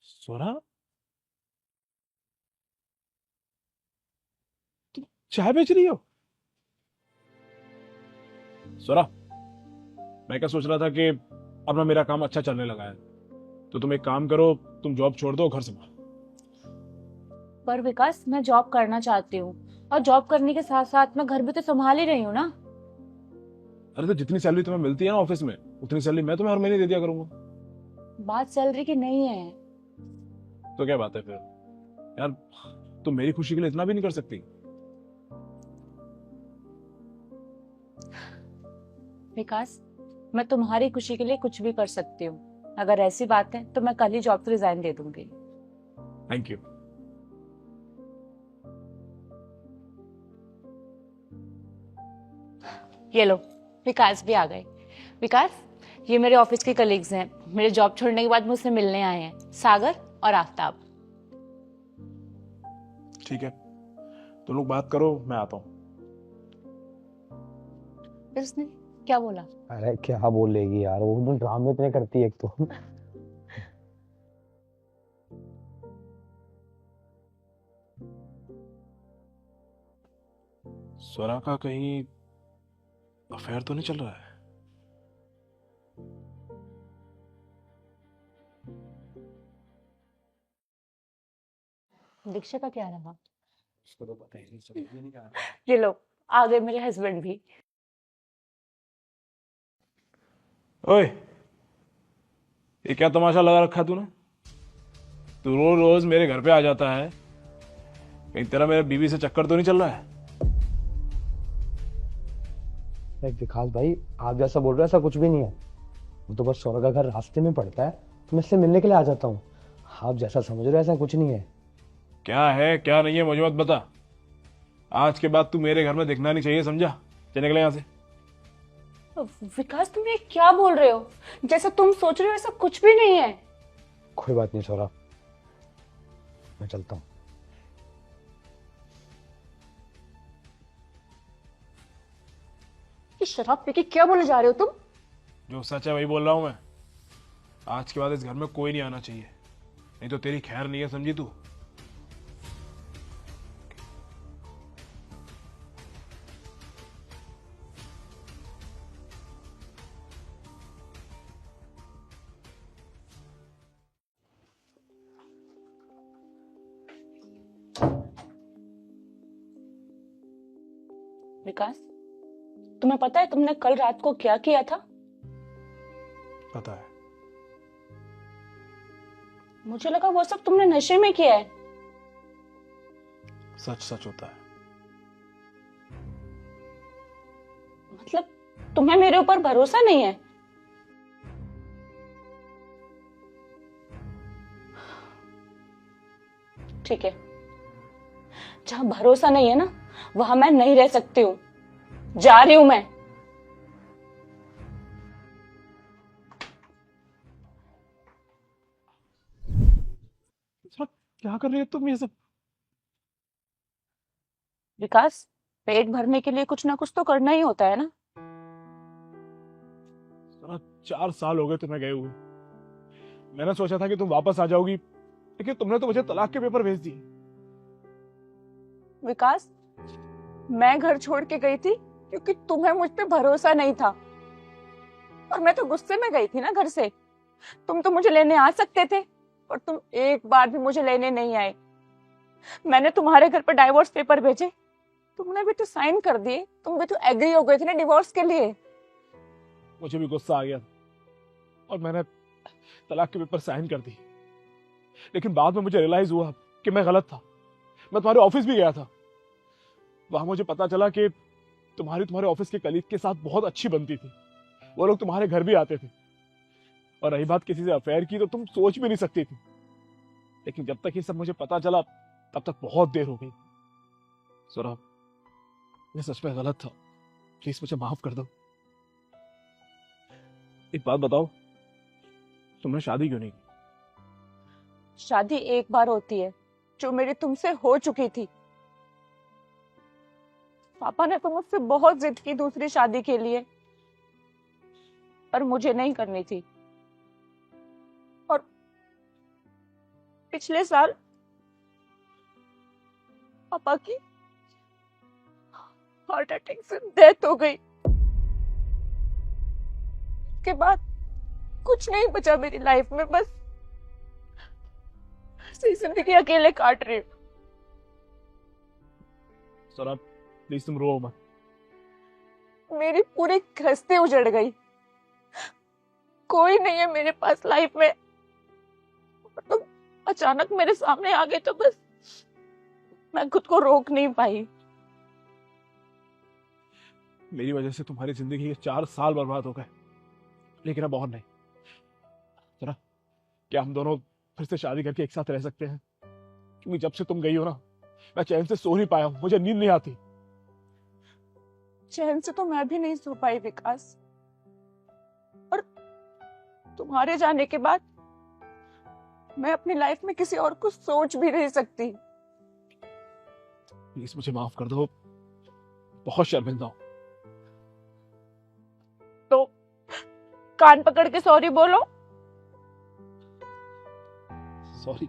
सोना, चाय बेच रही हो? सोना, मैं क्या सोच रहा था कि अब ना मेरा काम अच्छा चलने लगा है, तो तुम एक काम करो, तुम जॉब छोड़ दो, घर संभालो। पर विकास, मैं जॉब करना चाहती हूँ और जॉब करने के साथ साथ मैं घर भी तो संभाल ही रही हूँ ना। अरे तो जितनी सैलरी तुम्हें मिलती है ना ऑफिस में, उतनी सैलरी मैं तुम्हें हर महीने दे दिया करूंगा। बात सैलरी की नहीं है। तो क्या बात है फिर? यार, तुम मेरी खुशी के लिए इतना भी नहीं कर सकती? विकास, मैं तुम्हारी खुशी के लिए कुछ भी कर सकती हूँ। अगर ऐसी बात है तो मैं कल ही जॉब से रिजाइन दे दूंगी। Thank you. ये लो, विकास भी आ गए। विकास, ये मेरे ऑफिस के कलीग्स हैं। मेरे जॉब छोड़ने के बाद मुझसे मिलने आए हैं, सागर और आफ्ताब। ठीक है, तुम लोग बात करो, मैं आता हूँ। फिर उसने क्या बोला? अरे क्या बोलेगी यार, वो तो ड्रामे इतने करती है एक तो। स्वरा का कहीं अफेयर तो नहीं चल रहा है? दीक्षा का क्या रहा? उसको तो पता ही नहीं, समझ भी नहीं आ ये लो, आ गए मेरे हस्बैंड भी। रहा। ओए, ये क्या तमाशा लगा रखा है तूने? तू रोज रोज मेरे घर पे आ जाता है, कहीं तेरा मेरे बीवी से चक्कर तो नहीं चल रहा है? अरे विकास भाई, आप जैसा बोल रहे हो ऐसा कुछ भी नहीं है। वो तो बस सौरभ का घर रास्ते में पड़ता है, तो मैं इससे मिलने के लिए आ जाता हूँ। आप जैसा समझ रहे हो ऐसा कुछ नहीं है। क्या है क्या नहीं है मुझे मत बता। आज के बाद तू मेरे घर में दिखना नहीं चाहिए, समझा? चले निकले यहाँ से। विकास, तुम ये क्या बोल रहे हो? जैसा तुम सोच रहे हो ऐसा कुछ भी नहीं है। कोई बात नहीं सौरभ, मैं चलता हूँ। ये शराब पी के क्या बोले जा रहे हो तुम? जो सच है वही बोल रहा हूँ मैं। आज के बाद इस घर में कोई नहीं आना चाहिए, नहीं तो तेरी खैर नहीं है, समझी तू? विकास, तुम्हें पता है तुमने कल रात को क्या किया था? पता है। मुझे लगा वो सब तुमने नशे में किया है। सच सच होता है। मतलब तुम्हें मेरे ऊपर भरोसा नहीं है? ठीक है, जहां भरोसा नहीं है ना, वहां मैं नहीं रह सकती हूँ। जा रही हूं मैं। साला, क्या कर रही है तुम ये सब? विकास, पेट भरने के लिए कुछ ना कुछ तो करना ही होता है ना। साला, 4 साल हो गए तुम्हें गए हुए। मैंने सोचा था कि तुम वापस आ जाओगी, लेकिन तुमने तो मुझे तलाक के पेपर भेज दिए। विकास, मैं घर छोड़ के गई थी क्योंकि तुम्हें मुझ पे भरोसा नहीं था। और मैं तो गुस्से में गई थी ना घर से। तुम तो मुझे लेने आ सकते थे, और तुम एक बार भी मुझे लेने नहीं आए। मैंने तुम्हारे घर पर डाइवोर्स पेपर भेजे, तुमने भी तो साइन कर दिए। तुम भी तो एग्री हो गए थे ना डिवोर्स के लिए। मुझे भी गुस्सा आ गया और मैंने तलाक के पेपर साइन कर दी। लेकिन बाद में मुझे रियलाइज हुआ कि मैं गलत था। मैं तुम्हारे ऑफिस भी गया था, वहां मुझे पता चला कि तुम्हारे ऑफिस के कलीग के साथ बहुत अच्छी बनती थी। वो लोग तुम्हारे घर भी आते थे। और रही बात किसी से अफेयर की, तो तुम सोच भी नहीं सकती थी। लेकिन जब तक ये सब मुझे पता चला, तब तक बहुत देर हो गई। सौरभ, मैं सच में गलत था, प्लीज मुझे माफ कर दो। एक बात बताओ, तुमने शादी क्यों नहीं की? शादी एक बार होती है, जो मेरी तुमसे हो चुकी थी। पापा ने तो मुझसे बहुत जिद की दूसरी शादी के लिए, पर मुझे नहीं करनी थी। और पिछले साल पापा की हार्ट अटैक से डेथ हो गई। उसके बाद कुछ नहीं बचा मेरी लाइफ में, बस ऐसी जिंदगी अकेले काट रही हूँ। सर आप प्लीज तुम रो मत। मेरी पूरी गृहस्थी उजड़ गई, कोई नहीं है मेरे पास लाइफ में। तुम अचानक मेरे सामने आ गए तो बस मैं खुद को रोक नहीं पाई। मेरी वजह से तुम्हारी जिंदगी के 4 साल बर्बाद हो गए, लेकिन अब और नहीं। जरा क्या हम दोनों फिर से शादी करके एक साथ रह सकते हैं? क्योंकि जब से तुम गई हो ना, मैं चैन से सो नहीं पाया हूं, मुझे नींद नहीं आती। चैन से तो मैं भी नहीं सो पाई विकास, और तुम्हारे जाने के बाद मैं अपनी लाइफ में किसी और को सोच भी नहीं सकती। प्लीज मुझे माफ कर दो, बहुत शर्मिंदा हूं। तो कान पकड़ के सॉरी बोलो। सॉरी।